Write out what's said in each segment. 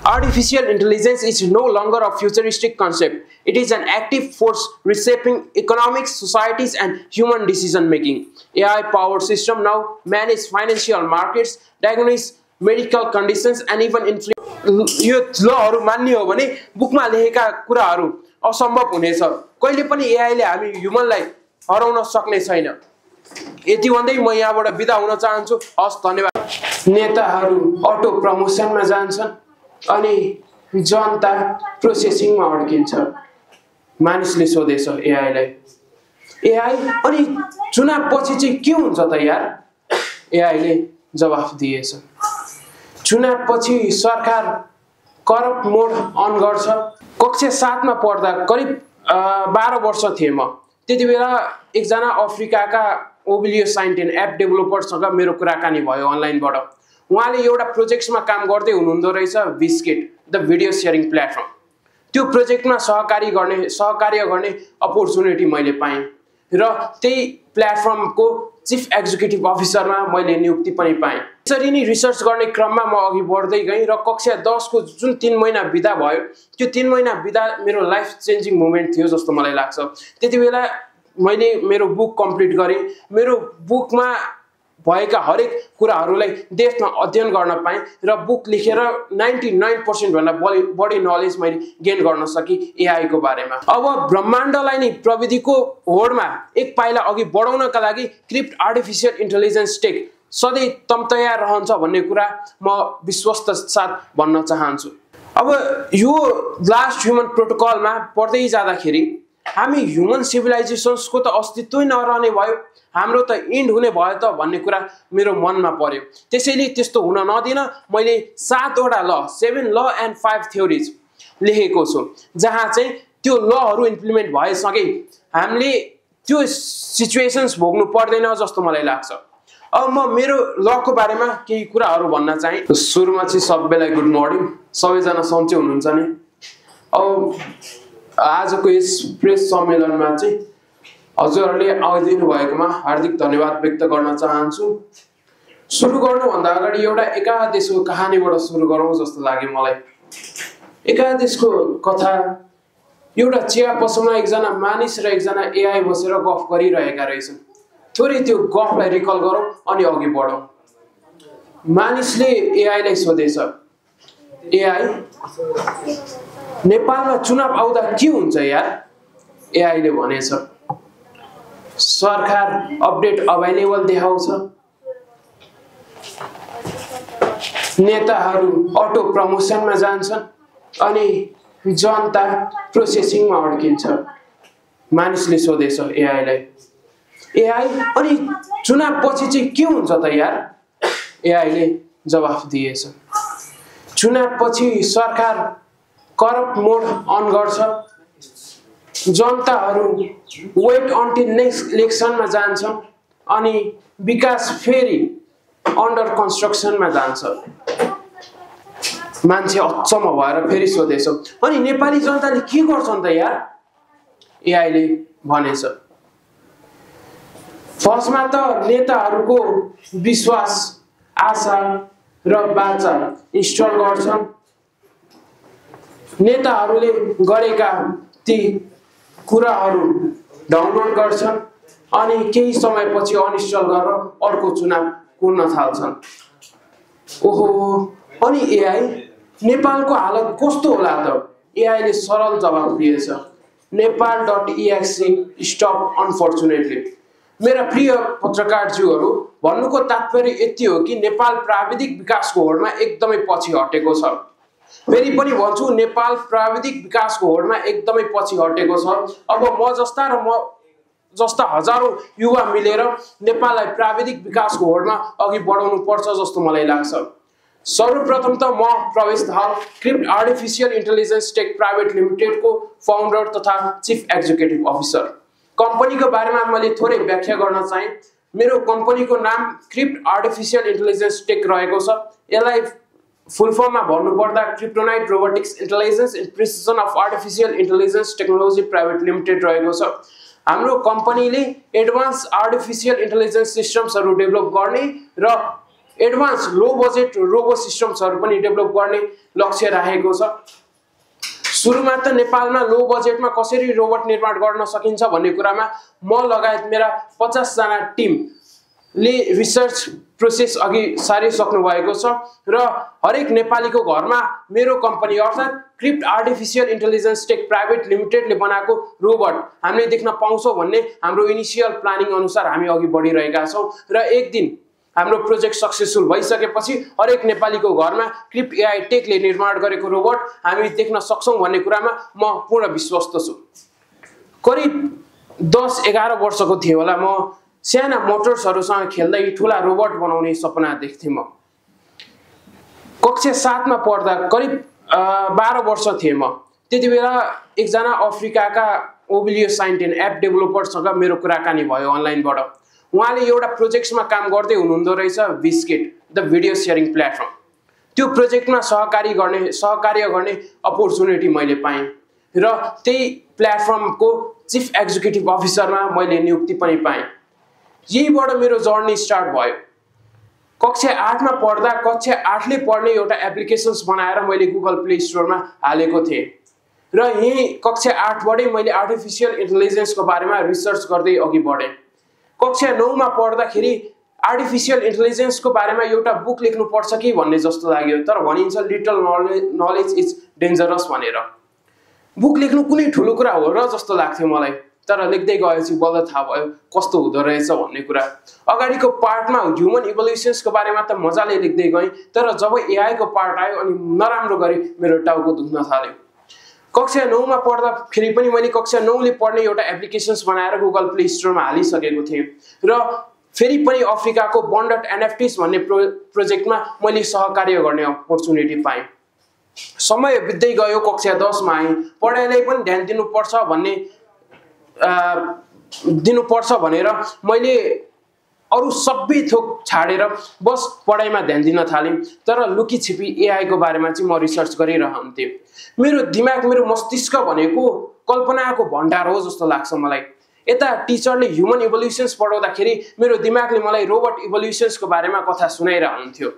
Artificial intelligence is no longer a futuristic concept. It is an active force reshaping economics, societies, and human decision making. AI-powered systems now manage financial markets, diagnose medical conditions, and even influence. यो लहरु मान्ने हो भने बुकमा लेखेका कुराहरु असम्भव हुनेछ। कहिले पनि एआई ले हामी ह्युमनलाई हराउन सक्ने छैन। यति भन्दै म यहाँबाट बिदा हुन चाहन्छु। हस्, धन्यवाद। नेताहरु अटो प्रमोसनमा जान्छन् अनि जनता प्रोसेसिङमा अड्किन्छ। मानिसले सोधेछ एआई लाई, एआई अनि चुनाव पछि चाहिँ के हुन्छ त यार? एआई ले जवाफ दिएछ, चुनाव पछि सरकार करप्ट मोड अन गर्छ। कक्षा 7 मा पढ्दा करिब 12 वर्ष थिए म। त्यतिबेला एकजना अफ्रिकाका ओबिलियो साइन्टेन एप डेभलपरसँग मेरो कुराकानी भयो अनलाइनबाट। उहाँले एउटा प्रोजेक्टमा काम गर्दै हुनुहुँदो रहेछ, biscuit the video sharing platform. त्यो प्रोजेक्टमा सहकार्य गर्ने अपर्च्युनिटी मैले पाएँ र त्यही प्लेटफर्मको चीफ एक्जिक्युटिभ अफिसरमा मैले नियुक्ति पनि पाएँ। यसरी नै रिसर्च गर्ने क्रममा म अघि बढ्दै गएँ र कक्षा 10 को जुन 3 महिना बिदा भयो, त्यो 3 महिना बिदा मेरो लाइफ चेन्जिङ मोमेन्ट थियो जस्तो मलाई लाग्छ। त्यतिबेला मैले मेरो बुक कम्प्लिट गरेँ। मेरो बुकमा भएका हरेक कुराहरूलाई डेप्थमा अध्ययन गर्न पाएँ र बुक लेखेर 99% भन्दा बढी नलेज मैले गेन गर्न सके एआई को बारेमा। अब ब्रह्माण्डलाई नै प्रविधिको होडमा एक पाइला अघि बढाउनका लागि क्रिप्ट आर्टिफिशियल इन्टेलिजेन्स टेक सधैँ तयार रहन्छ भन्ने कुरा म विश्वस्त साथ भन्न चाहन्छु। अब यो लास्ट ह्युमन प्रोटोकलमा पढ्दै जाँदाखेरि हामी ह्युमन सिभिलाइजेसन्सको त अस्तित्वै नरहने भयो, हाम्रो त एन्ड हुने भयो त भन्ने कुरा मेरो मनमा पर्यो। त्यसैले त्यस्तो हुन नदिन मैले 7 वटा ल, 7 ल एन्ड 5 थ्योरीज लेखेको छु, जहाँ चाहिँ त्यो लहरु इम्प्लिमेन्ट भएसँगै हामीले त्यो सिचुएसन्स भोग्नु पर्दैन जस्तो मलाई लाग्छ। अब म मेरो लको बारेमा केही कुराहरु भन्न चाहे। सुरुमा चाहिँ सबैलाई गुड मर्निङ। सबैजना सन्चै हुनुहुन्छ नि? अब आजको यस प्रेस सम्मेलनमा चाहिँ हजुरहरूले आइदिनु भएकोमा हार्दिक धन्यवाद व्यक्त गर्न चाहन्छु। सुरु गर्नुभन्दा अगाडि एउटा एकादेशको कहानीबाट सुरु गरौँ जस्तो लाग्यो मलाई। एकादेशको कथा, एउटा चिया पसलमा एकजना मानिस र एकजना एआई बसेर गफ गरिरहेका रहेछन्। थोरै त्यो गफलाई रिकल गरौँ अनि अघि बढौँ। मानिसले एआईलाई सोधेछ, एआई नेपालमा चुनाव आउँदा के हुन्छ यार? एआईले भनेछ, सरकार अपडेट अभाइलेबल देखाउँछ, नेताहरू अटो प्रमोसनमा जान्छन् अनि जनता प्रोसेसिङमा अड्किन्छ। मानिसले सोधेछ एआई लाई, एआई अनि चुनाव पछि चाहिँ के हुन्छ त यार? एआईले जवाफ दिएछ, चुनाव पछि सरकार करप्ट मोड अन गर्छ, जनताहरू वेट अन्टिल नेक्स्ट इलेक्सनमा जान्छन् अनि विकास फेरि अन्डर कन्स्ट्रक्सनमा जान्छ। मान्छे अचम्म भएर फेरि सोधेछ, अनि नेपाली जनताले के गर्छन् त यार? एआईले भनेछ, फर्स्टमा त नेताहरूको विश्वास, आशा र बाचा इन्स्टल गर्छन्, नेताहरूले गरेका ती कुराहरू डाउनलोड गर्छन् अनि केही समयपछि अनइन्स्टल गरेर अर्को चुनाव कुर्न थाल्छन्। ओहो, अनि एआई नेपालको हालत कस्तो होला त? एआईले सरल जवाफ दिएछ, नेपाल.exe स्टप अनफर्चुनेटली। मेरा प्रिय पत्रकारज्यूहरू, भन्नुको तात्पर्य यति हो कि नेपाल प्राविधिक विकासको होडमा एकदमै पछि हटेको छ। फेरि पनि भन्छु, नेपाल प्राविधिक विकासको होडमा एकदमै पछि हटेको छ। अब म जस्ता र म जस्ता हजारौं युवा मिलेर नेपाललाई प्राविधिक विकासको होडमा अघि बढाउनु पर्छ जस्तो मलाई लाग्छ। सर्वप्रथम त म Prabesh Dahal, Crypt artificial intelligence Tech Private लिमिटेडको फाउन्डर तथा चीफ एक्जिक्युटिभ अफिसर। कम्पनीको बारेमा मैले थोरै व्याख्या गर्न चाहे। मेरो कम्पनीको नाम क्रिप्ट आर्टिफिशियल इन्टेलिजेन्स टेक रहेको छ। यसलाई फुल फर्ममा भन्नुपर्दा kryptonite robotics intelligence and precision of artificial intelligence technology private limited रहेको छ। हाम्रो कम्पनीले एडभान्स आर्टिफिशियल इन्टेलिजेन्स सिस्टम्सहरू डेभलप गर्ने र एडभान्स लो बजेट रोबो सिस्टम्सहरू पनि डेभलप गर्ने लक्ष्य राखेको छ। सुरुमा त नेपालमा लो बजेटमा कसरी रोबोट निर्माण गर्न सकिन्छ भन्ने कुरामा म लगायत मेरा 50 जना टिमले रिसर्च प्रोसेस अघि सारिसक्नु भएको छ र हरेक नेपालीको घरमा मेरो कम्पनी अर्थात् crypt artificial intelligence tech private लिमिटेडले बनाएको रोबोट हामीले देख्न पाउँछौँ भन्ने हाम्रो इनिसियल प्लानिङ अनुसार हामी अघि बढिरहेका छौँ र एक दिन हाम्रो प्रोजेक्ट सक्सेसफुल भइसकेपछि हरेक नेपालीको घरमा क्रिप्ट एआई टेकले निर्माण गरेको रोबोट हामी देख्न सक्छौँ भन्ने कुरामा म पूर्ण विश्वस्त छु। करिब 10-11 वर्षको थिएँ होला, म साना मोटर्सहरूसँग खेल्दै ठुला रोबोट बनाउने सपना देख्थेँ। म कक्षा 7 मा पढ्दा करिब 12 वर्ष थिएँ म। त्यति बेला एकजना अफ्रिकाका ओबिलियो साइन्टेन एप डेभलपरसँग मेरो कुराकानी भयो अनलाइनबाट। उहाँले एउटा प्रोजेक्टमा काम गर्दै हुनुहुँदो रहेछ, biscuit the video sharing platform. त्यो प्रोजेक्टमा सहकार्य गर्ने अपर्च्युनिटी मैले पाएँ र त्यही प्लेटफर्मको चिफ एक्जिक्युटिभ अफिसरमा मैले नियुक्ति पनि पाएँ। यहीबाट मेरो जर्नी स्टार्ट भयो। कक्षा 8 मा पढ्दा कक्षा 8 ले पढ्ने एउटा एप्लिकेसन्स बनाएर मैले गुगल प्ले स्टोरमा हालेको थिएँ र यही कक्षा 8 बाटै मैले आर्टिफिशियल इन्टेलिजेन्सको बारेमा रिसर्च गर्दै अघि बढेँ। कक्षा 9 मा पढ्दाखेरि आर्टिफिशियल इन्टेलिजेन्सको बारेमा एउटा बुक लेख्नुपर्छ कि भन्ने जस्तो लाग्यो, तर भनिन्छ लिटल नलेज इज डेन्जरस भनेर। बुक लेख्नु कुनै ठुलो कुरा हो र जस्तो लाग्थ्यो मलाई, तर लेख्दै गएपछि बल्ल थाहा भयो कस्तो हुँदो रहेछ भन्ने कुरा। अगाडिको पार्टमा ह्युमन इभोल्युसन्सको बारेमा त मजाले लेख्दै गएँ, तर जब एआईको पार्ट आयो अनि नराम्रो गरी मेरो टाउको दुख्न थाल्यो। कक्षा 9 मा पढ्दाखेरि पनि मैले कक्षा 9 ले पढ्ने एउटा एप्लिकेसन्स बनाएर गुगल प्ले स्टोरमा हालिसकेको थिएँ र फेरि पनि अफ्रिकाको बन्डट एनएफटीज भन्ने प्रोजेक्टमा मैले सहकार्य गर्ने अपर्च्युनिटी पाएँ। समय बित्दै गयो, कक्षा 10 मा आएँ। पढाइलाई पनि ध्यान दिनुपर्छ भनेर मैले अरू सबै थोक छाडेर बस पढाइमा ध्यान दिन थालेँ, तर लुकी छिपी एआईको बारेमा चाहिँ म रिसर्च गरिरहन्थेँ। मेरो दिमाग, मेरो मस्तिष्क भनेको कल्पनाको भण्डार हो जस्तो लाग्छ मलाई। यता टिचरले ह्युमन इभोल्युसन्स पढाउँदाखेरि मेरो दिमागले मलाई रोबोट इभोल्युसन्सको बारेमा कथा सुनाइरहन्थ्यो।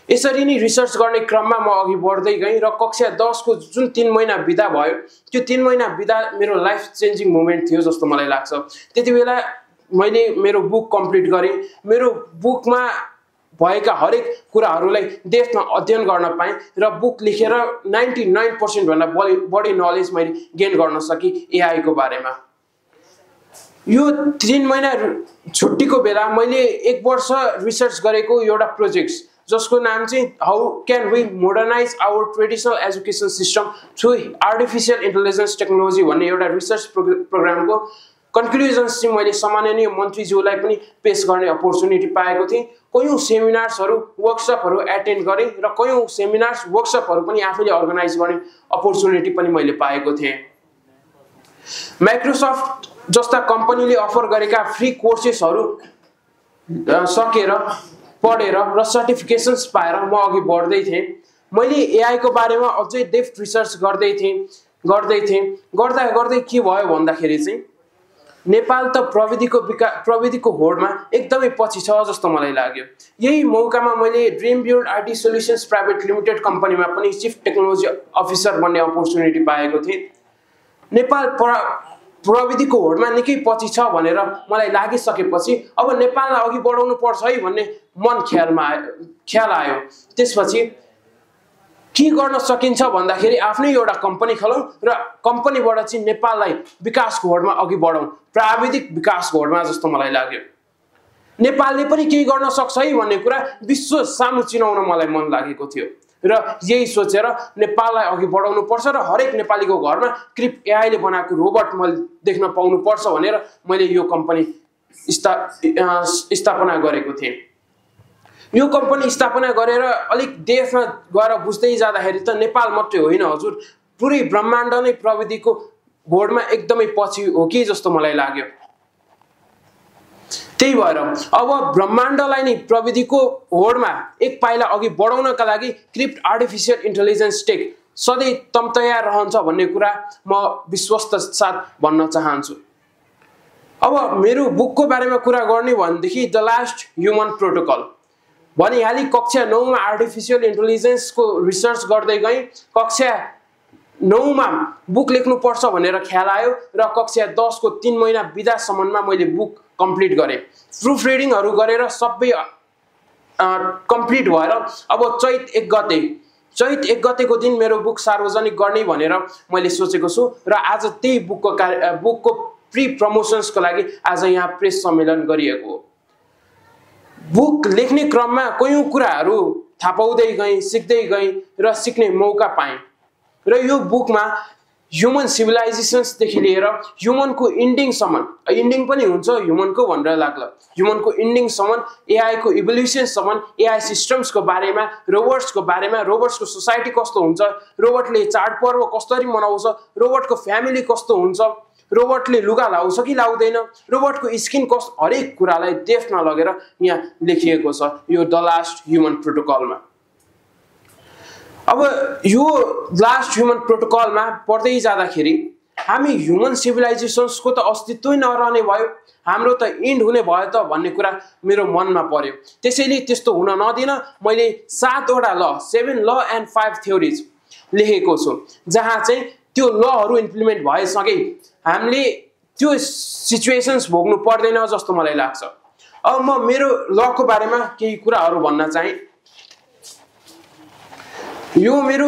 यसरी नै रिसर्च गर्ने क्रममा म अघि बढ्दै गएँ र कक्षा 10 को जुन 3 महिना बिदा भयो, त्यो 3 महिना बिदा मेरो लाइफ चेन्जिङ मोमेन्ट थियो जस्तो मलाई लाग्छ। त्यति बेला मैले मेरो बुक कम्प्लिट गरेँ। मेरो बुकमा भएका हरेक कुराहरूलाई डेप्थमा अध्ययन गर्न पाएँ र बुक लेखेर 99% भन्दा बढी नलेज मैले गेन गर्न सकेँ एआईको बारेमा। यो 3 महिना छुट्टीको बेला मैले 1 वर्ष रिसर्च गरेको एउटा प्रोजेक्ट जसको नाम चाहिँ how can we modernize our traditional education system through artificial intelligence technology भन्ने एउटा रिसर्च प्रोग्रामको कन्क्लुजन्स चाहिँ मैले सम्माननीय मन्त्रीज्यूलाई पनि पेश गर्ने अपर्च्युनिटी पाएको थिएँ। कयौँ सेमिनार्सहरू वर्कसपहरू एटेन्ड गरेँ र कयौँ सेमिनार्स वर्कसपहरू पनि आफैले अर्गनाइज गर्ने अपर्च्युनिटी पनि मैले पाएको थिएँ। माइक्रोसफ्ट जस्ता कम्पनीले अफर गरेका फ्री कोर्सेसहरू सकेर पढेर र सर्टिफिकेसन्स पाएर म अघि बढ्दै थिएँ। मैले एआईको बारेमा अझै डेप्थ रिसर्च गर्दै थिएँ। गर्दै के भयो भन्दाखेरि चाहिँ नेपाल त प्रविधिको होडमा एकदमै पछि छ जस्तो मलाई लाग्यो। यही मौकामा मैले dream build IT solutions private limited कम्पनीमा पनि चिफ टेक्नोलोजी अफिसर बन्ने अपर्च्युनिटी पाएको थिएँ। नेपाल प्रविधिको होडमा निकै पछि छ भनेर मलाई लागिसकेपछि अब नेपाललाई अघि बढाउनु पर्छ है भन्ने ख्याल आयो। त्यसपछि के गर्न सकिन्छ भन्दाखेरि आफ्नै एउटा कम्पनी खोलौँ र कम्पनीबाट चाहिँ नेपाललाई विकासको होडमा अघि बढाउँ, प्राविधिक विकासको होडमा जस्तो मलाई लाग्यो। नेपालले पनि केही गर्न सक्छ है भन्ने कुरा विश्व सामु चिनाउन मलाई मन लागेको थियो र यही सोचेर नेपाललाई अघि बढाउनु पर्छ र हरेक नेपालीको घरमा क्रिप्ट एआईले बनाएको रोबोट मैले देख्न पाउनु पर्छ भनेर मैले यो कम्पनी स्थापना गरेको थिएँ। यो कम्पनी स्थापना गरेर अलिक देशमा गएर बुझ्दै जाँदाखेरि त नेपाल मात्रै होइन हजुर, पुरै ब्रह्माण्ड नै प्रविधिको होडमा एकदमै पछि हो कि जस्तो मलाई लाग्यो। त्यही भएर अब ब्रह्माण्डलाई नै प्रविधिको होडमा एक पाइला अघि बढाउनका लागि क्रिप्ट आर्टिफिशियल इन्टेलिजेन्स टेक सधैँ तयार रहन्छ भन्ने कुरा म विश्वस्त साथ भन्न चाहन्छु। अब मेरो बुकको बारेमा कुरा गर्ने भनेदेखि द लास्ट ह्युमन प्रोटोकल, भनिहाली कक्षा 9 मा आर्टिफिशियल इन्टेलिजेन्स को रिसर्च गर्दै गएँ, कक्षा 9 मा बुक लेख्नु पर्छ भनेर ख्याल आयो र कक्षा 10 को 3 महिना बिदासम्ममा मैले बुक कम्प्लिट गरे। प्रुफ रिडिङहरु गरेर सबै कम्प्लिट भएर अब चैत 1 गतेको दिन मेरो बुक सार्वजनिक गर्ने भनेर मैले सोचेको छु र आज त्यही बुकको प्री प्रमोशन्सको लागि आज यहाँ प्रेस सम्मेलन गरिएको हो। बुक लेख्ने क्रममा कयौं कुराहरु थाहा पाउँदै गएँ, सिक्दै गएँ र सिक्ने मौका पाएँ र यो बुकमा ह्युमन सिभिलाइजेसन्स देखि लिएर ह्युमनको इन्डिङ सम्म, इन्डिङ पनि हुन्छ ह्युमनको भनेर लाग्ला, ह्युमनको इन्डिङ सम्म, एआई को इभोल्युसन सम्म, एआई सिस्टम्सको बारेमा, रोबोट्सको बारेमा, रोबोट्सको सोसाइटी कस्तो हुन्छ, रोबोटले चाडपर्व कसरी मनाउँछ, रोबोटको फ्यामिली कस्तो हुन्छ, रोबोटले लुगा लाउँछ कि लाउँदैन, रोबोटको स्किन कस्तो, हरेक कुरालाई डेप्थमा लगेर यहाँ लेखिएको छ यो द लास्ट ह्युमन प्रोटोकलमा। अब यो लास्ट ह्युमन प्रोटोकलमा पढ्दै जाँदाखेरि हामी ह्युमन सिभिलाइजेसन्सको त अस्तित्वै नरहने भयो, हाम्रो त एन्ड हुने भयो त भन्ने कुरा मेरो मनमा पर्यो। त्यसैले त्यस्तो हुन नदिन मैले 7 वटा 7 ल एन्ड 5 थ्योरीज लेखेको छु, जहाँ चाहिँ त्यो लहरु इम्प्लिमेन्ट भएसँगै हामीले त्यो सिचुएसन्स भोग्नु पर्दैन जस्तो मलाई लाग्छ। अब म मेरो लको बारेमा केही कुराहरु भन्न चाहे। यो मेरो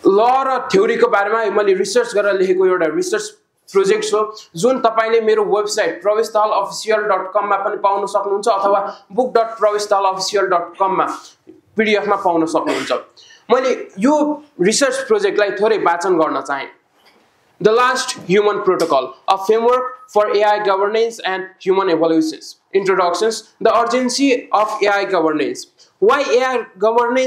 ल र थ्योरीको बारेमा मैले रिसर्च गरेर लेखेको एउटा रिसर्च प्रोजेक्ट हो, जुन तपाईले मेरो वेबसाइट praveshdahalofficial.com मा पनि पाउन सक्नुहुन्छ अथवा book.praveshdahalofficial.com मा पीडीएफ मा पाउन सक्नुहुन्छ। मैले यो रिसर्च प्रोजेक्टलाई थोरै वाचन गर्न चाहे। The last human protocol, a framework for AI governance and human evolutions. Introductions, the urgency of AI governance. Why AI governance?